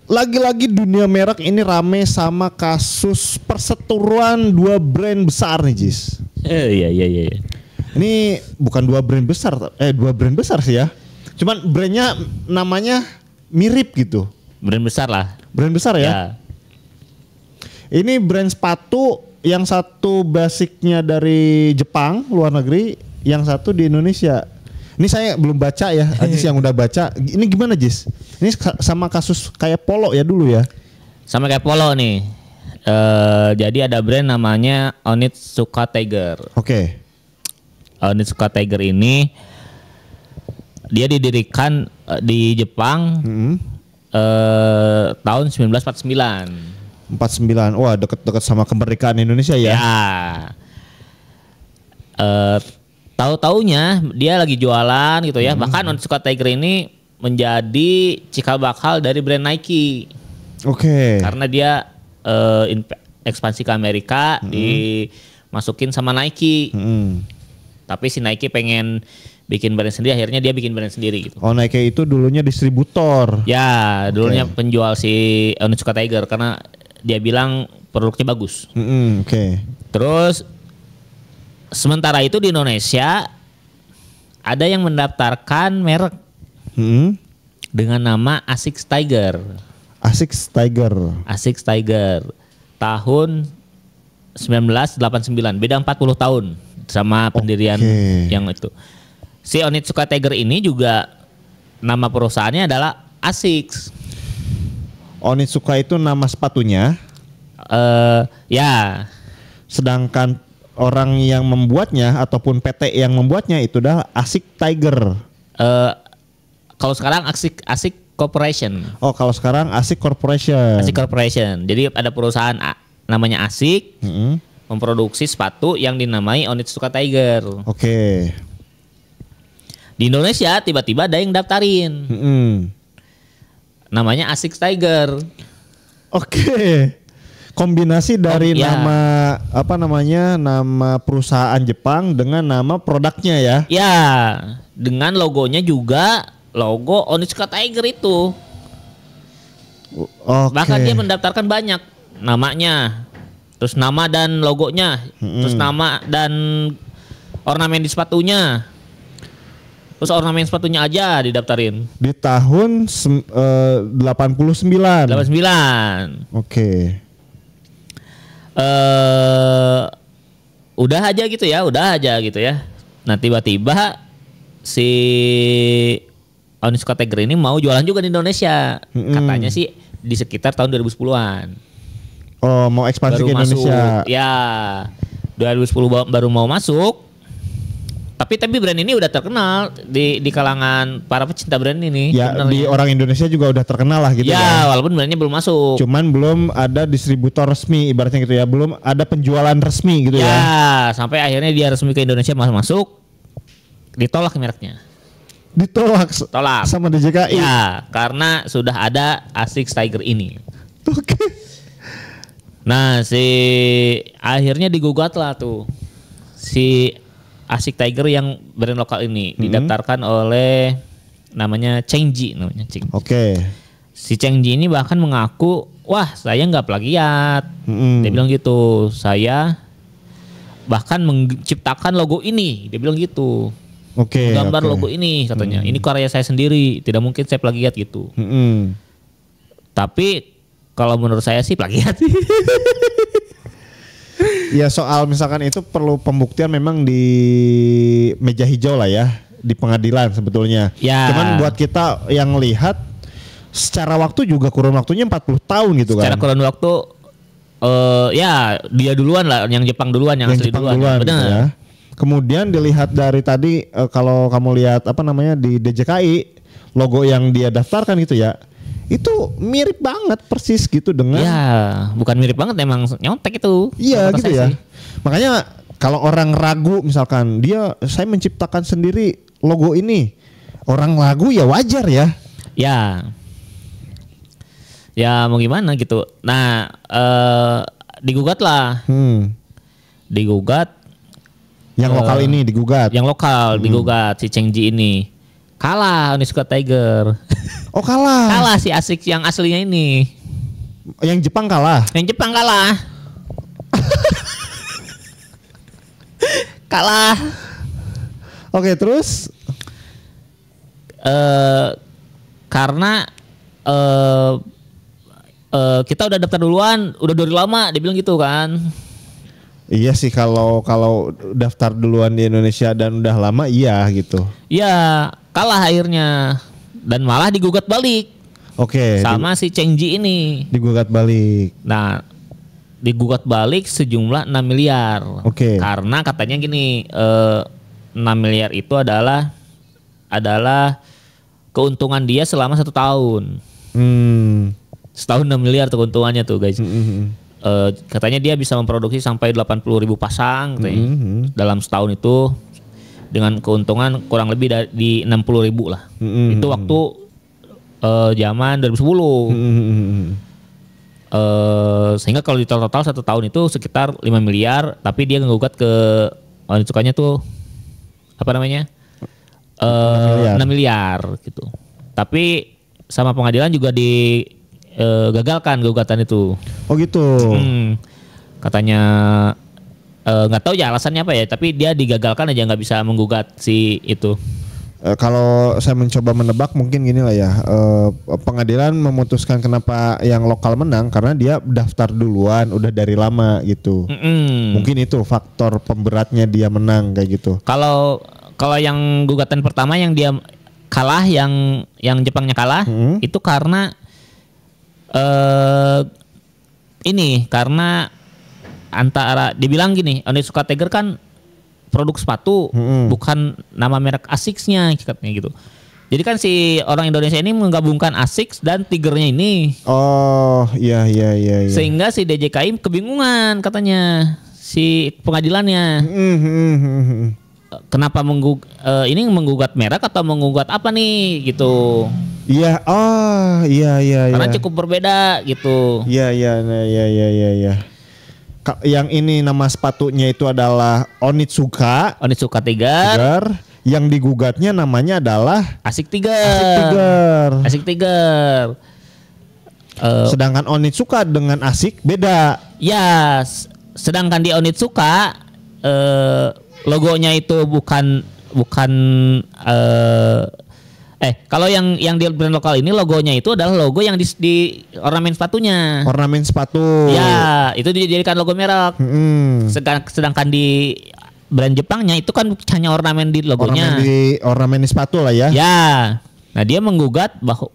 lagi-lagi dunia merek ini rame sama kasus perseteruan dua brand besar nih, Jis. Iya. Ini bukan dua brand besar sih ya. Cuman brandnya namanya mirip gitu. Brand besar lah. Brand besar ya. Ya. Ini brand sepatu yang satu basicnya dari Jepang luar negeri, yang satu di Indonesia. Ini saya belum baca ya, Ajis yang udah baca. Ini gimana, Jis? Ini sama kasus kayak Polo ya dulu ya? Sama kayak Polo nih. Jadi ada brand namanya Onitsuka Tiger. Oke. Onitsuka Tiger ini dia didirikan di Jepang tahun 1949. 49. Wah, deket-deket sama kemerdekaan Indonesia ya? Ya. Tahu-taunya dia lagi jualan gitu ya. Bahkan Onitsuka Tiger ini menjadi cikal bakal dari brand Nike. Oke. Karena dia ekspansi ke Amerika dimasukin sama Nike. Tapi si Nike pengen bikin brand sendiri, akhirnya dia bikin brand sendiri gitu. Oh, Nike itu dulunya distributor. Ya, dulunya penjual si Onitsuka Tiger karena dia bilang produknya bagus. Oke. Terus sementara itu di Indonesia ada yang mendaftarkan merek dengan nama Asics Tiger. Asics Tiger. Asics Tiger tahun 1989, beda 40 tahun sama pendirian yang itu. Si Onitsuka Tiger ini juga nama perusahaannya adalah Asics. Onitsuka itu nama sepatunya. Ya. Sedangkan orang yang membuatnya ataupun PT yang membuatnya itu adalah Asics Tiger. Kalau sekarang Asics Corporation. Oh, kalau sekarang Asics Corporation. Asics Corporation. Jadi ada perusahaan namanya Asics memproduksi sepatu yang dinamai Onitsuka Tiger. Oke. Di Indonesia tiba-tiba ada yang daftarin. Namanya Asics Tiger. Oke. Kombinasi dari nama nama perusahaan Jepang dengan nama produknya ya. Ya, dengan logonya juga logo Onitsuka Tiger itu. Bahkan dia mendaftarkan banyak namanya. Terus nama dan logonya, terus nama dan ornamen di sepatunya. Terus ornamen sepatunya aja didaftarin. Di tahun 89. 89. Oke. Udah aja gitu ya. Nah tiba-tiba si Onitsuka Tiger ini mau jualan juga di Indonesia. Katanya sih di sekitar tahun 2010-an. Oh, mau ekspansi baru ke Indonesia. Masuk. Ya, 2010 baru mau masuk. Tapi brand ini udah terkenal di kalangan para pecinta brand ini. Ya, sebenarnya. di orang Indonesia juga udah terkenal lah gitu ya. Ya, walaupun brandnya belum masuk. Cuman belum ada distributor resmi ibaratnya gitu ya. Belum ada penjualan resmi gitu ya. Ya, sampai akhirnya dia resmi ke Indonesia masuk. Ditolak mereknya. Ditolak Tolak sama DJKI. Ya, karena sudah ada Asics Tiger ini. Oke. Nah, akhirnya digugat lah tuh si Asics Tiger yang brand lokal ini didaftarkan oleh namanya Chengji namanya. Oke. Si Chengji ini bahkan mengaku, wah saya nggak plagiat. Dia bilang gitu, saya bahkan menciptakan logo ini. Dia bilang gitu. Oke. Gambar logo ini katanya. Ini karya saya sendiri, tidak mungkin saya plagiat gitu. Tapi kalau menurut saya sih plagiat. Ya soal misalkan itu perlu pembuktian memang di meja hijau lah ya, di pengadilan sebetulnya. Ya. Cuman buat kita yang lihat secara waktu juga kurun waktunya 40 tahun gitu kan. Secara kurun waktu ya dia duluan lah, yang Jepang duluan, yang asli Jepang duluan. gitu Benar. ya. Kemudian dilihat dari tadi kalau kamu lihat di DJKI logo yang dia daftarkan gitu ya. Itu mirip banget persis gitu dengan. Ya, bukan mirip banget, emang nyontek itu. Iya gitu ya. Makanya kalau orang ragu misalkan saya menciptakan sendiri logo ini, orang ragu ya wajar ya. Ya. Ya mau gimana gitu. Nah, digugat lah. Digugat. Yang lokal ini digugat. Yang lokal digugat si Chengji ini. Kalah Onitsuka Tiger. Oh kalah. Kalah si ASICS yang aslinya ini. Yang Jepang kalah. Yang Jepang kalah. Kalah. Oke, terus karena kita udah daftar duluan, udah dari lama, dia bilang gitu kan. iya sih kalau daftar duluan di Indonesia dan udah lama iya gitu. Iya, kalah akhirnya dan malah digugat balik. Oke. Sama si Chengji ini. Digugat balik. Nah, digugat balik sejumlah 6 miliar. Oke. Karena katanya gini, 6 miliar itu adalah keuntungan dia selama 1 tahun. Setahun 6 miliar tuh keuntungannya tuh guys. Katanya dia bisa memproduksi sampai 80.000 pasang katanya. Dalam setahun itu dengan keuntungan kurang lebih di 60.000 lah. Itu waktu zaman 2010. Sehingga kalau di total 1 tahun itu sekitar 5 miliar, tapi dia ngegugat ke Onitsukanya tuh apa namanya? 6 miliar gitu. Tapi sama pengadilan juga digagalkan gugatan itu. Oh gitu. Katanya nggak tahu ya alasannya apa ya, tapi dia digagalkan aja, nggak bisa menggugat si itu. Kalau saya mencoba menebak mungkin gini lah ya, pengadilan memutuskan kenapa yang lokal menang karena dia daftar duluan udah dari lama gitu. Mungkin itu faktor pemberatnya dia menang kayak gitu. Kalau yang gugatan pertama yang dia kalah, yang Jepangnya kalah, itu karena karena antara dibilang gini, Onitsuka Tiger kan produk sepatu, bukan nama merek ASICS-nya katanya gitu. Jadi kan si orang Indonesia ini menggabungkan ASICS dan Tigernya ini. Oh, iya. Sehingga si DJKI kebingungan katanya si pengadilannya. Kenapa ini menggugat merek atau menggugat apa nih gitu. Iya, oh iya. Karena cukup berbeda gitu. Iya. Yang ini nama sepatunya itu adalah Onitsuka Tiger. Yang digugatnya namanya adalah ASICS Tiger. Sedangkan Onitsuka dengan ASICS beda. Ya, sedangkan di Onitsuka logonya itu bukan kalau yang di brand lokal ini logonya itu adalah logo yang di ornamen sepatunya. Ornamen sepatu. Ya, itu dijadikan logo merek. Sedangkan di brand Jepangnya itu kan hanya ornamen di logonya. Ornamen di sepatu lah ya. Ya. Nah, dia menggugat bahwa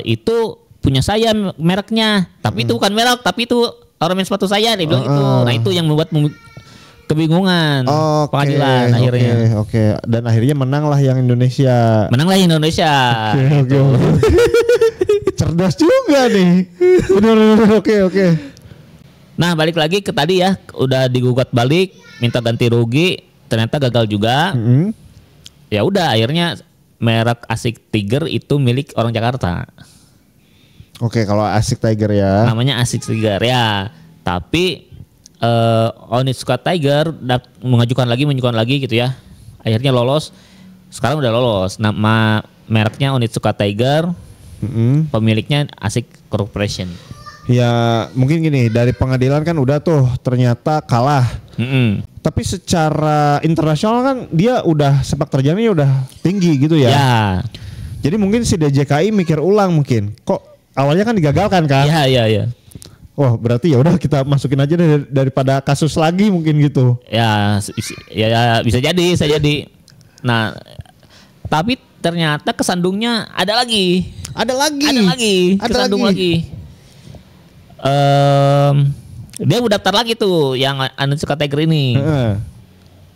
itu punya saya mereknya, tapi itu bukan merek, tapi itu ornamen sepatu saya, dia bilang itu. Nah, itu yang membuat kebingungan pengadilan akhirnya. Oke. Dan akhirnya menanglah yang Indonesia. Oke. Cerdas juga nih. Bener. Oke. Nah, balik lagi ke tadi ya, udah digugat balik, minta ganti rugi, ternyata gagal juga. Ya udah, akhirnya merek ASICS Tiger itu milik orang Jakarta. Oke, kalau ASICS Tiger ya. Namanya ASICS Tiger ya. Tapi Onitsuka Tiger mengajukan lagi gitu ya. Akhirnya lolos. Sekarang udah lolos. Nama mereknya Onitsuka Tiger. Pemiliknya ASICS Corporation. Ya mungkin gini, dari pengadilan kan udah tuh ternyata kalah. Tapi secara internasional kan dia udah sepak terjangnya udah tinggi gitu ya. Jadi mungkin si DJKI mikir ulang mungkin. Kok awalnya kan digagalkan kan? Iya. Wah, berarti ya udah kita masukin aja daripada kasus lagi mungkin gitu. Ya bisa jadi. Nah, tapi ternyata kesandungnya ada lagi. Kesandung lagi. Dia mau daftar lagi tuh yang Onitsuka Tiger ini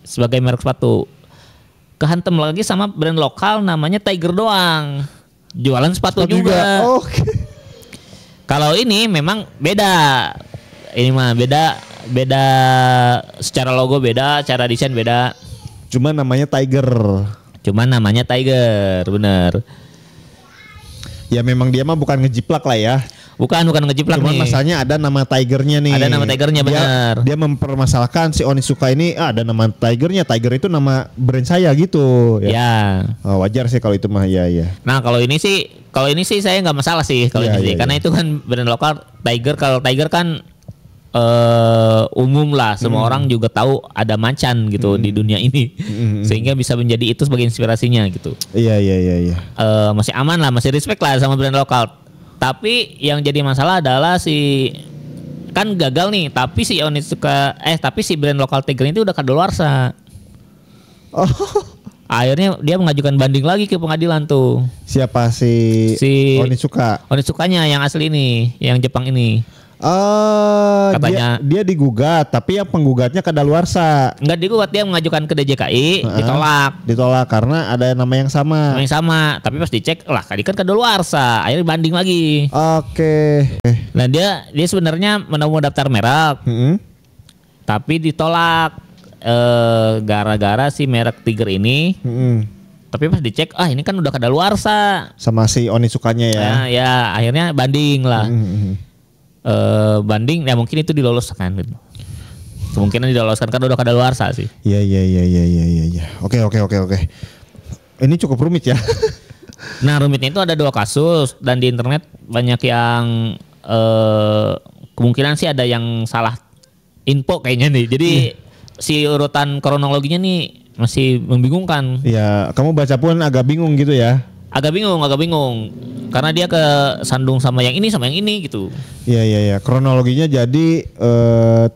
sebagai merek sepatu. Kehantem lagi sama brand lokal namanya Tiger doang. Jualan sepatu juga. Oke. Kalau ini memang beda. Ini mah beda secara logo beda, cara desain beda. Cuma namanya Tiger, bener. Ya memang dia mah bukan ngejiplak lah ya. Bukan ngejiplak Cuman nih. masalahnya ada nama Tigernya nih. Ada nama Tigernya, benar. Dia mempermasalahkan si Onitsuka ini ada nama Tigernya. Tiger itu nama brand saya gitu. Ya. Oh, wajar sih kalau itu mah ya. Nah kalau ini sih saya nggak masalah sih kalau Iya, ini sih. iya, Karena itu kan brand lokal Tiger. Kalau Tiger kan umum lah, semua orang juga tahu ada macan gitu di dunia ini, sehingga bisa menjadi itu sebagai inspirasinya gitu. Iya. Masih aman lah, masih respect lah sama brand lokal. Tapi yang jadi masalah adalah kan gagal nih, tapi si brand lokal Tiger itu udah kadaluarsa. Oh. Akhirnya dia mengajukan banding lagi ke pengadilan tuh. Siapa si Onitsuka? Onitsukanya yang asli ini, yang Jepang ini. Katanya dia digugat, tapi yang penggugatnya kadaluarsa. Enggak digugat, dia mengajukan ke DJKI, Ditolak karena ada nama yang sama. Tapi pas dicek, lah tadi kan kadaluarsa, akhirnya banding lagi. Oke. Nah dia sebenarnya mau daftar merek, tapi ditolak gara-gara si merek Tiger ini. Tapi pas dicek, ini kan udah kadaluarsa Sama si Onitsukanya ya. Nah, ya akhirnya banding lah. Banding ya mungkin itu diloloskan gitu. Kemungkinan diloloskan kan udah kadaluarsa sih. Iya. Oke. Ini cukup rumit ya. Nah rumitnya itu ada 2 kasus dan di internet banyak yang kemungkinan sih ada yang salah info kayaknya nih. Jadi si urutan kronologinya nih masih membingungkan. Ya, kamu baca pun agak bingung gitu ya. Agak bingung. Karena dia kesandung sama yang ini gitu. Iya. Kronologinya jadi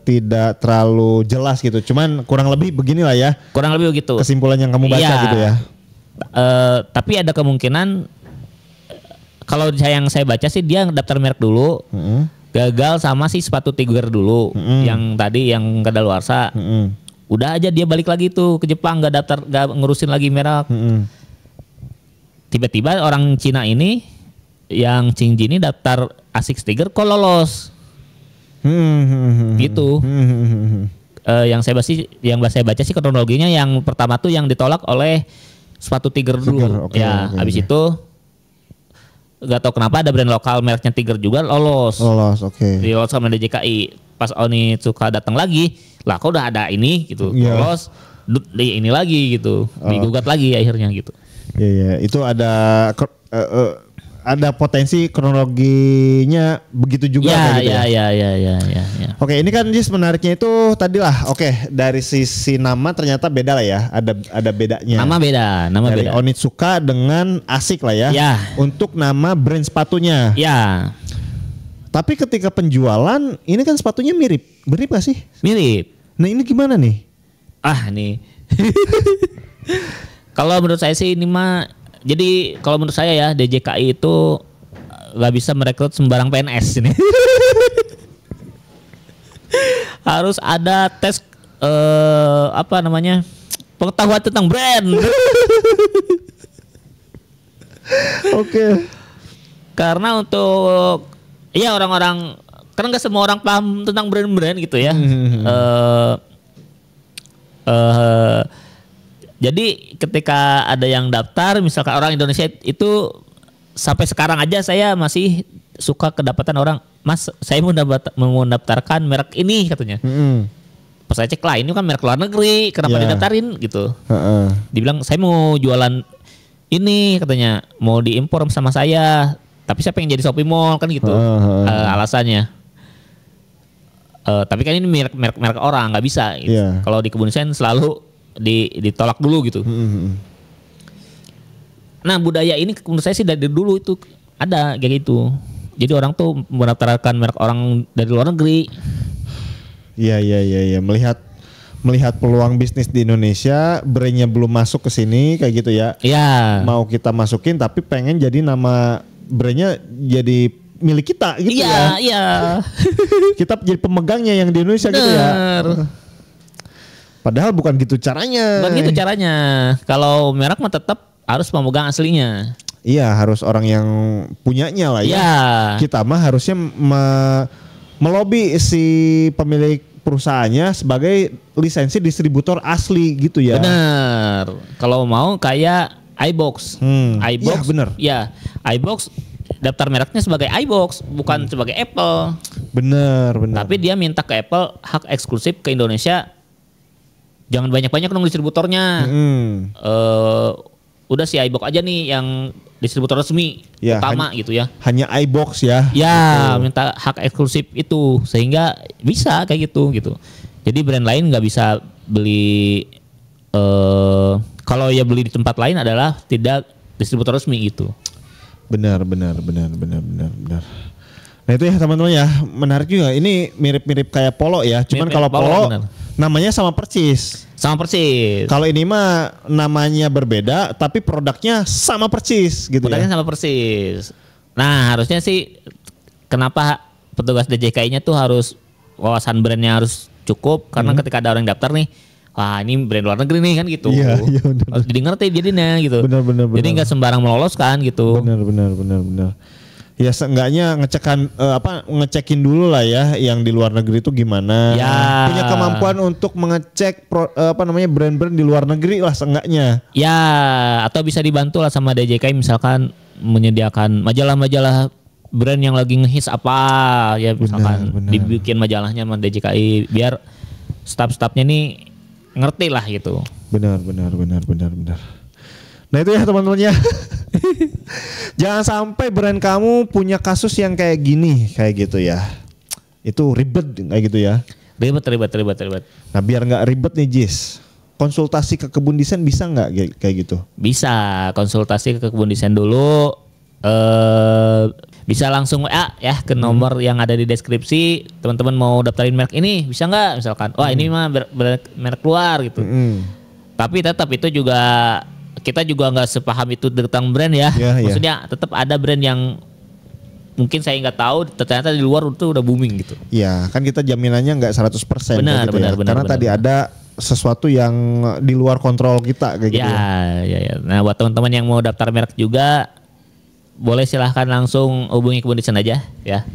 tidak terlalu jelas gitu. Cuman kurang lebih beginilah ya. Kurang lebih begitu. Kesimpulan yang kamu baca gitu ya. Tapi ada kemungkinan kalau yang saya baca sih dia daftar merek dulu. Gagal sama si sepatu Tiger dulu. Yang tadi yang kadaluarsa. Udah aja dia balik lagi tuh ke Jepang, gak ngurusin lagi merek. Tiba-tiba orang Cina ini yang Qingji ini daftar Asics Tiger kok lolos. Gitu. Yang saya baca sih kronologinya yang pertama tuh yang ditolak oleh sepatu Tiger dulu. Habis itu gak tau kenapa ada brand lokal mereknya Tiger juga lolos. Lolos sama DJKI. Pas Onitsuka datang lagi, lah kok udah ada ini gitu. Lolos di ini lagi gitu. Digugat lagi akhirnya gitu. Iya, itu ada potensi kronologinya begitu juga gitu ya. Ya. Oke, ini kan Jis menariknya itu tadilah. Oke, dari sisi nama ternyata beda lah ya. Ada bedanya. Nama dari beda. Onitsuka dengan Asics lah ya. Untuk nama brand sepatunya. Ya. Tapi ketika penjualan, ini kan sepatunya mirip gak sih? Mirip. Nah ini gimana nih? Nih. Kalau menurut saya sih ini mah, jadi kalau menurut saya ya DJKI itu nggak bisa merekrut sembarang PNS ini. Harus ada tes pengetahuan tentang brand. Oke. Karena untuk orang-orang, karena nggak semua orang paham tentang brand-brand gitu ya. Jadi ketika ada yang daftar, misalkan orang Indonesia itu sampai sekarang aja saya masih suka kedapatan orang, Mas saya mau mendaftarkan merek ini katanya. Pas saya cek lah ini kan merek luar negeri, kenapa didaftarin gitu. Dibilang saya mau jualan ini katanya, mau diimpor sama saya, tapi saya pengen jadi Shopee Mall kan gitu alasannya. Tapi kan ini merek orang nggak bisa. Gitu. Kalau di Kebun Sen selalu ditolak dulu gitu. Nah budaya ini menurut saya sih dari dulu itu ada kayak gitu. Jadi orang tuh mendaftarkan merek orang dari luar negeri. Iya. Melihat peluang bisnis di Indonesia, brandnya belum masuk ke sini kayak gitu ya. Iya. Mau kita masukin tapi pengen jadi nama brandnya jadi milik kita gitu ya. Iya. Kita jadi pemegangnya yang di Indonesia gitu ya. Padahal bukan gitu caranya. Kalau merek mah tetap harus pemegang aslinya. Iya, harus orang yang punyanya lah ya. Iya. Kita mah harusnya melobi si pemilik perusahaannya sebagai lisensi distributor asli gitu ya. Benar. Kalau mau kayak iBox. iBox. Iya benar. Ya, iBox daftar mereknya sebagai iBox, bukan sebagai Apple. Bener. Tapi dia minta ke Apple hak eksklusif ke Indonesia. Jangan banyak-banyak dong distributornya. Udah si iBox aja nih yang distributor resmi utama gitu ya. Hanya iBox ya. Ya, minta hak eksklusif itu sehingga bisa kayak gitu. Jadi brand lain nggak bisa beli. Kalau ya beli di tempat lain adalah tidak distributor resmi gitu. Benar. Nah itu ya teman-teman ya, menarik juga. Ini mirip-mirip kayak Polo ya. Cuman kalau Polo namanya sama persis. Kalau ini mah namanya berbeda tapi produknya sama persis gitu. Produknya sama persis. Nah harusnya sih kenapa petugas DJKI-nya tuh harus wawasan brandnya harus cukup karena ketika ada orang yang daftar nih, wah ini brand luar negeri nih kan gitu. Iya, harus jadi ngerti jadinya gitu. Benar. Jadi nggak sembarang meloloskan gitu. Benar. Ya seenggaknya ngecekin dulu lah ya yang di luar negeri itu gimana. Ya. Punya kemampuan untuk mengecek brand-brand di luar negeri lah seenggaknya. Ya, atau bisa dibantu lah sama DJKI misalkan menyediakan majalah-majalah brand yang lagi ngehits apa ya misalkan dibikin majalahnya sama DJKI biar staff-staffnya nih ngerti lah gitu. Benar. Nah itu ya teman-teman ya. Jangan sampai brand kamu punya kasus yang kayak gini, kayak gitu ya. Itu ribet kayak gitu ya. Ribet. Nah biar nggak ribet nih Jis, konsultasi ke kebun desain bisa nggak kayak gitu? Bisa, konsultasi ke kebun desain dulu. Bisa langsung WA ya ke nomor yang ada di deskripsi. Teman-teman mau daftarin merek ini bisa nggak misalkan? Wah ini mah merek luar gitu. Tapi tetap itu juga kita juga nggak sepaham itu tentang brand ya. Maksudnya tetap ada brand yang mungkin saya nggak tahu ternyata di luar itu udah booming gitu. Iya kan kita jaminannya nggak 100% benar, gitu benar, ya. benar, Karena benar, tadi ada sesuatu yang di luar kontrol kita kayak gitu ya. Nah buat teman-teman yang mau daftar merek juga boleh silahkan langsung hubungi kebun desain aja ya.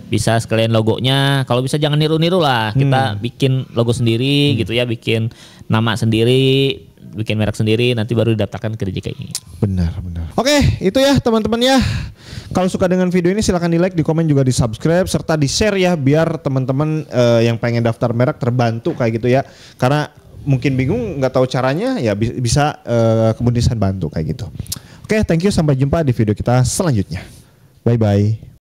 Bisa sekalian logonya, kalau bisa jangan niru-niru lah. Kita bikin logo sendiri gitu ya, bikin nama sendiri, bikin merek sendiri, nanti baru didaftarkan ke DJKI. Benar. Oke, itu ya teman-teman ya. Kalau suka dengan video ini silahkan di like, di komen juga di subscribe serta di share ya biar teman-teman yang pengen daftar merek terbantu kayak gitu ya. Karena mungkin bingung nggak tahu caranya ya bisa kebun desain bantu kayak gitu. Oke, thank you, sampai jumpa di video kita selanjutnya. Bye bye.